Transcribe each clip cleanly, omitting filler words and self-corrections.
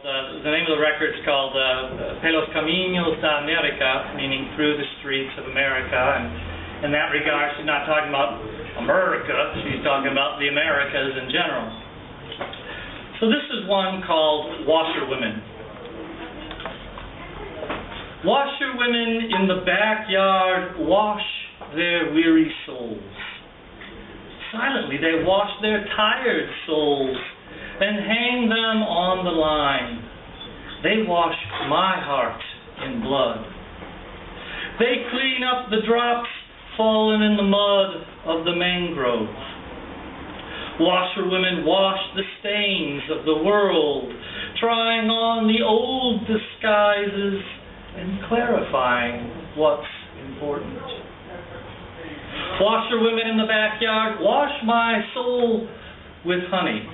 called, the name of the record is called Pelos Caminos de America, meaning through the streets of America. And in that regard, she's not talking about America, she's talking about the Americas in general. So this is one called Washerwomen. Washerwomen in the backyard wash their weary souls. Silently they wash their tired souls and hang them on the line. They wash my heart in blood. They clean up the drops fallen in the mud of the mangrove. Washerwomen wash the stains of the world, trying on the old disguises and clarifying what's important. Washerwomen in the backyard, wash my soul with honey.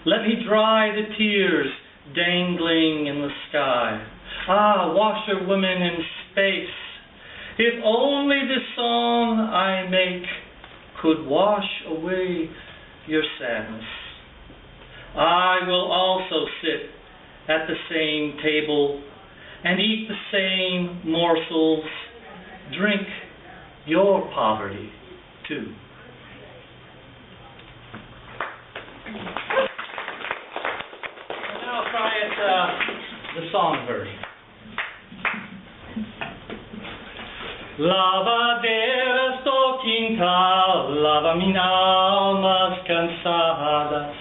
Let me dry the tears dangling in the sky. Ah, washerwomen in space, if only the song I make could wash away your sadness. I will also sit at the same table and eat the same morsels, drink your poverty too. And now I'll try it, the song version. Lavaderas do quintal, lava min almas cansadas,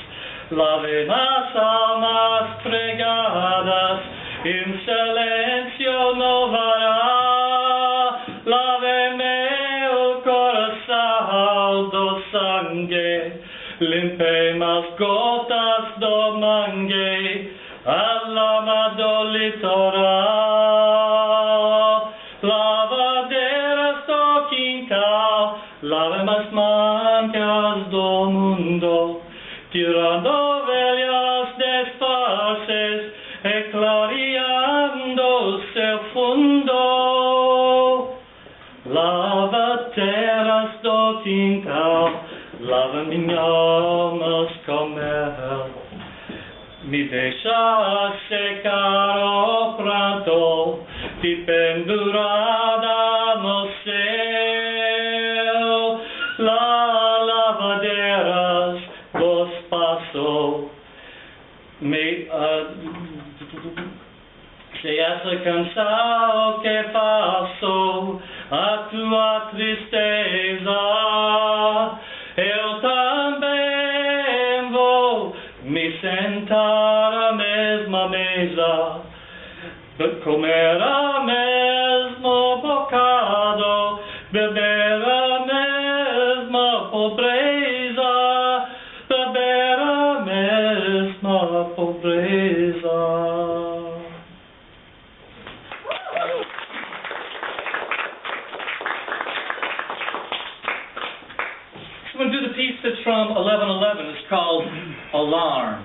lave mas almas pregadas, in silencio no vará, lave meu coração do sangue, limpe mas gotas do mangue, a lama do litoral. Lavaderas do quintal, lave mas mancas do mundo, tirando velhas disfarces e clareando seu fundo. Lava terras do quintal, lava minha alma com mel, me deixa secar o pranto, e pendurada no céu. Lavadeiras do espaço, se essa canção que faço a tua tristeza, eu também vou me sentar à mesma mesa, comer a mesmo bocado, beber a mesma pobreza, beber a mesma pobreza. So I'm going to do the piece that's from 1111. It's called Alarm.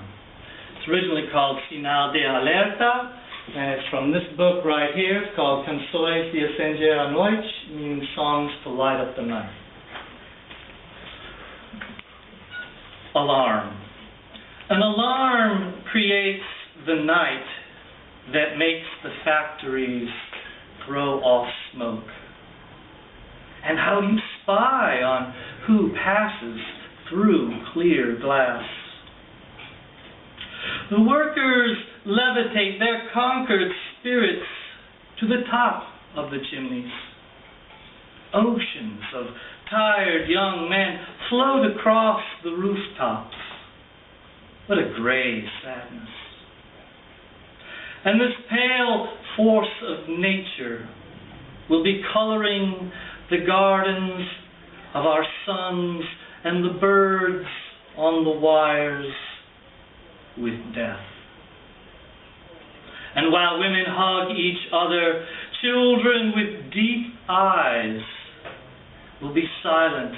It's originally called Sinal de Alerta. And it's from this book right here. It's called Canções de Acender a Noite, meaning songs to light up the night. Alarm. An alarm creates the night that makes the factories throw off smoke. And how do you spy on who passes through clear glass? The workers levitate their conquered spirits to the top of the chimneys. Oceans of tired young men float across the rooftops. What a gray sadness. And this pale force of nature will be coloring the gardens of our sons and the birds on the wires with death. And while women hug each other, children with deep eyes will be silent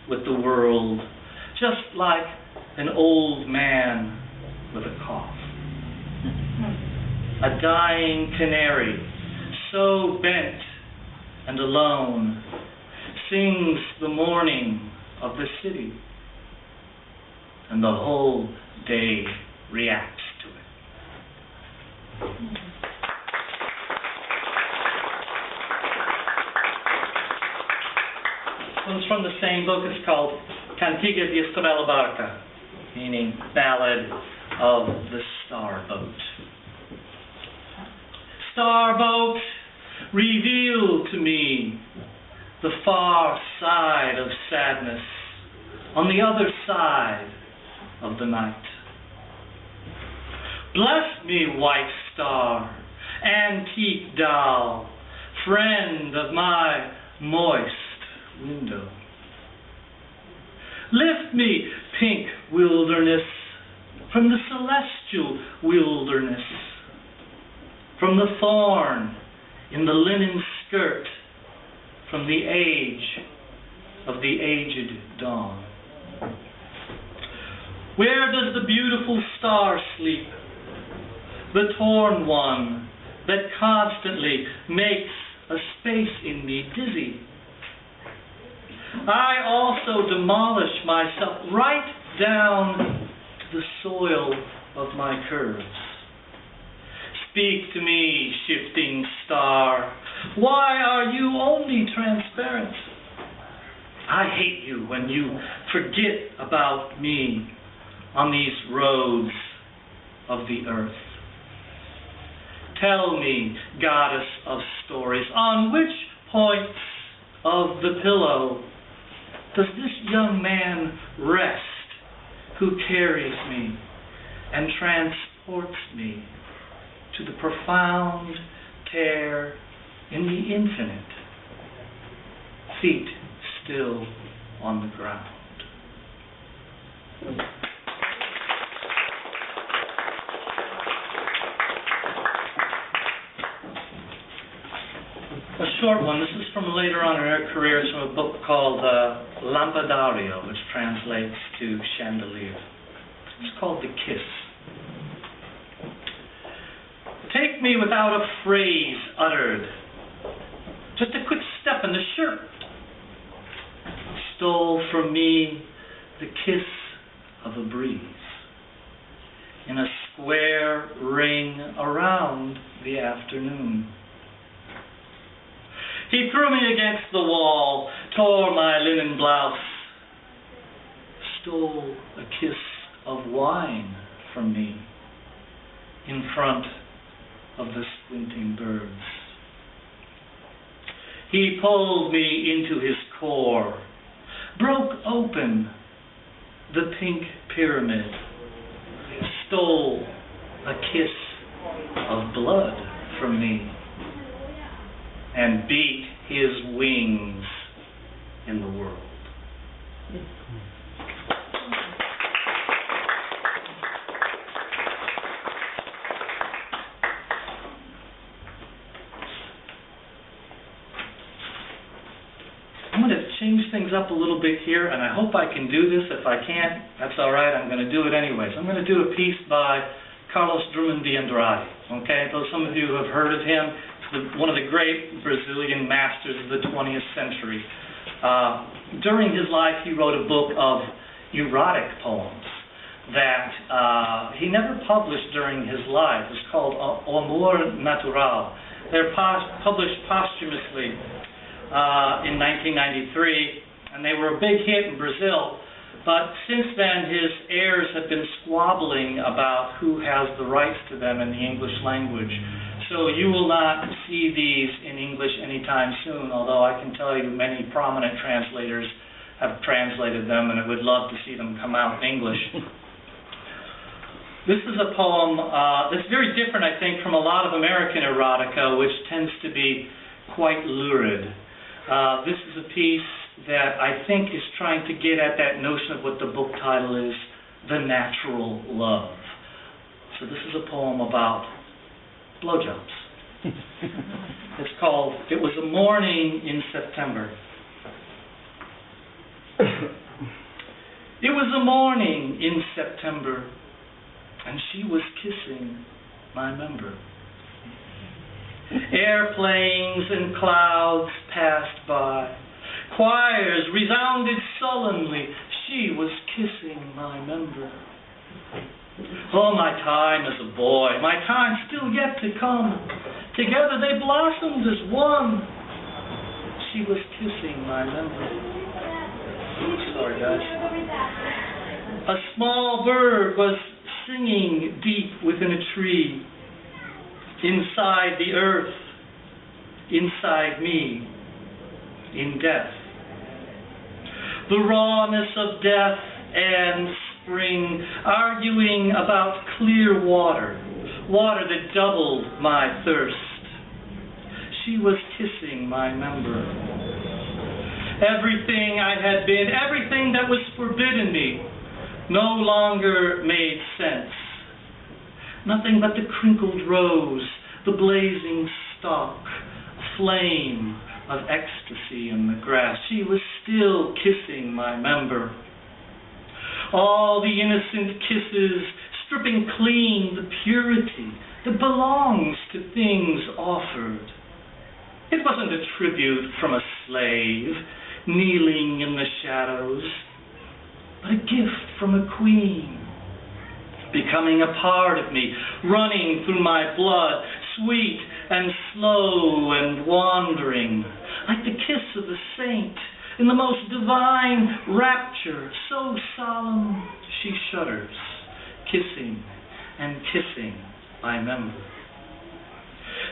with the world, just like an old man with a cough. A dying canary, so bent and alone, sings the morning of the city, and the whole day reacts to it. from the same book. It's called Cantiga de Estrella Barca, meaning Ballad of the Starboat. Starboat, reveal to me the far side of sadness, on the other side of the night. Bless me, white star, antique doll, friend of my moist window. Lift me, pink wilderness, from the celestial wilderness, from the thorn in the linen skirt, from the age of the aged dawn. Where does the beautiful star sleep, the torn one that constantly makes a space in me dizzy? I also demolish myself right down to the soil of my curves. Speak to me, shifting star. Why are you only transparent? I hate you when you forget about me on these roads of the earth. Tell me, goddess of stories, on which points of the pillow does this young man rest who carries me and transports me to the profound tear in the infinite, feet still on the ground? A short one. This is from later on in her career. It's from a book called Lampadario, which translates to chandelier. It's called The Kiss. Take me without a phrase uttered, just a quick step in the shirt. Stole from me the kiss of a breeze in a square ring around the afternoon. He threw me against the wall, tore my linen blouse, stole a kiss of wine from me in front of the squinting birds. He pulled me into his core, broke open the pink pyramid, stole a kiss of blood from me, and beat his wings in the world. I'm going to change things up a little bit here, and I hope I can do this. If I can't, that's all right. I'm going to do it anyways. I'm going to do a piece by Drummond de Andrade. Okay, though some of you have heard of him. One of the great Brazilian masters of the 20th century. During his life, he wrote a book of erotic poems that he never published during his life. It's called O Amor Natural. They're published posthumously in 1993, and they were a big hit in Brazil. But since then, his heirs have been squabbling about who has the rights to them in the English language. So you will not see these in English anytime soon, although I can tell you many prominent translators have translated them, and I would love to see them come out in English. This is a poem that's very different, I think, from a lot of American erotica, which tends to be quite lurid. This is a piece that I think is trying to get at that notion of what the book title is, The Natural Love. So this is a poem about blowjobs. It's called It Was a Morning in September. It was a morning in September, and she was kissing my member. Airplanes and clouds passed by. Choirs resounded sullenly. She was kissing my member. Oh, my time as a boy, my time still yet to come. Together they blossomed as one. She was kissing my member. Sorry, guys. A small bird was singing deep within a tree, inside the earth, inside me, in death. The rawness of death and spring, arguing about clear water, water that doubled my thirst. She was kissing my member. Everything I had been, everything that was forbidden me, no longer made sense. Nothing but the crinkled rose, the blazing stalk, a flame of ecstasy in the grass. She was still kissing my member. All the innocent kisses, stripping clean the purity that belongs to things offered. It wasn't a tribute from a slave, kneeling in the shadows, but a gift from a queen, becoming a part of me, running through my blood, sweet and slow and wandering, like the kiss of a saint in the most divine rapture, so solemn she shudders, kissing and kissing my member.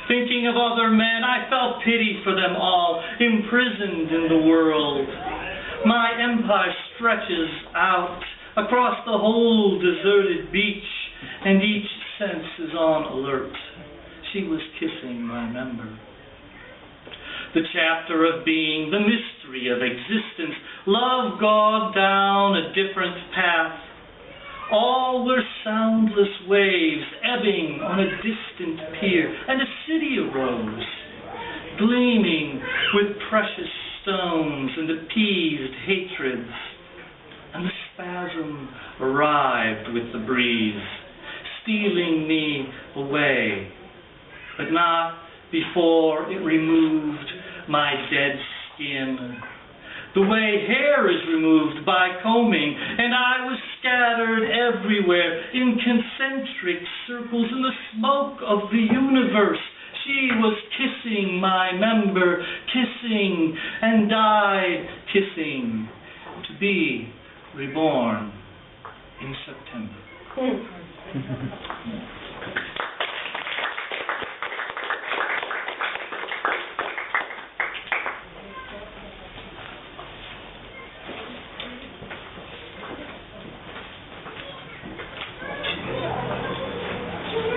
Thinking of other men, I felt pity for them all, imprisoned in the world. My empire stretches out across the whole deserted beach, and each sense is on alert. She was kissing my member. The chapter of being, the mystery of existence, love God down a different path. All were soundless waves ebbing on a distant pier, and a city arose, gleaming with precious stones and appeased hatreds. And the spasm arrived with the breeze, stealing me away, but not before it removed my dead skin, the way hair is removed by combing, and I was scattered everywhere in concentric circles in the smoke of the universe. She was kissing my member, kissing, and died kissing, to be reborn in September.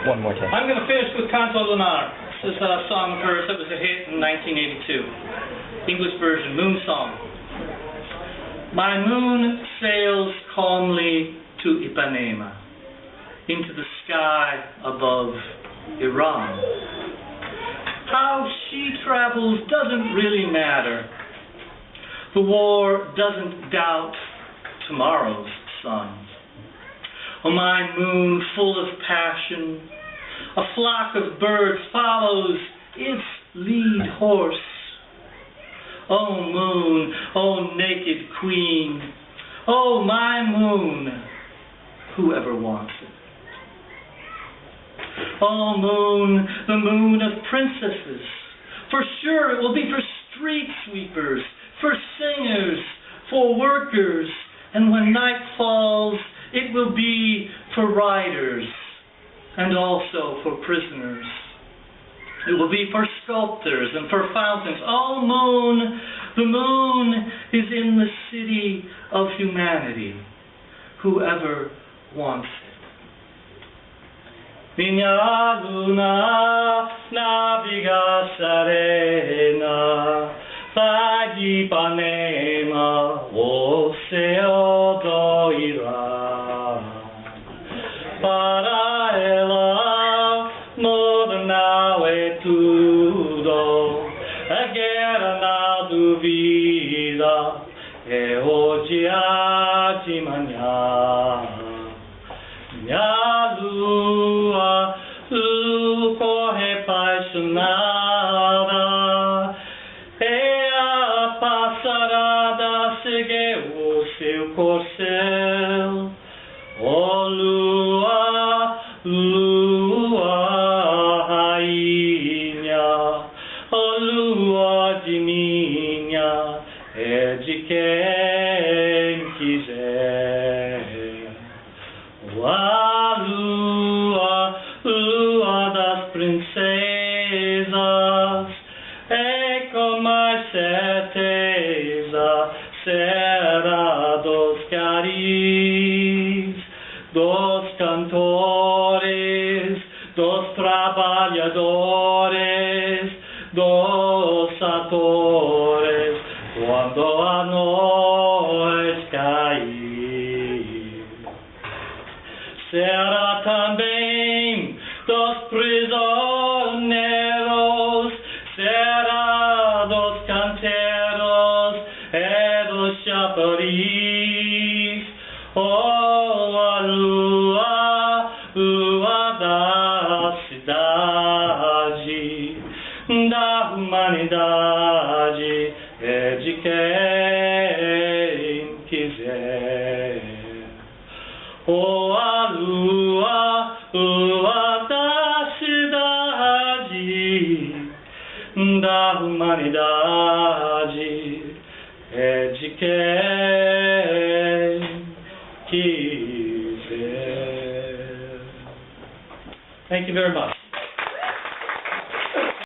One more time. I'm going to finish with Canto Lunar. This is a song of hers that was a hit in 1982. English version, Moon Song. My moon sails calmly to Ipanema, into the sky above Iran. How she travels doesn't really matter. The war doesn't doubt tomorrow's sun. Oh, my moon full of passion, a flock of birds follows its lead horse. Oh, moon, oh, naked queen, oh, my moon, whoever wants it. Oh, moon, the moon of princesses, for sure it will be for street sweepers, for singers, for workers, and when night falls, it will be for riders and also for prisoners. It will be for sculptors and for fountains. Oh, moon, the moon is in the city of humanity. Whoever wants it. Minha luna naviga serena, vai de Ipanema, o céu do Irã. Para ela, modernal é tudo, a guerra não duvida, é o dia de manhã. Minha lua, corre apaixonada, é a passarada, seguiu o seu corcel. Oh, lua, lua, rainha, oh, lua de minha, é de quem? princesas, e com mais certeza será dos caris, dos cantores, dos trabalhadores, dos atores, quando a noite cair. Será também dos prisioneiros, será dos canteiros e dos chaperis. Oh, a lua, lua da cidade, da humanidade, é de quem quiser. Oh, a lua, lua da cidade, da humanidade, é de quem quiser. Thank you very much.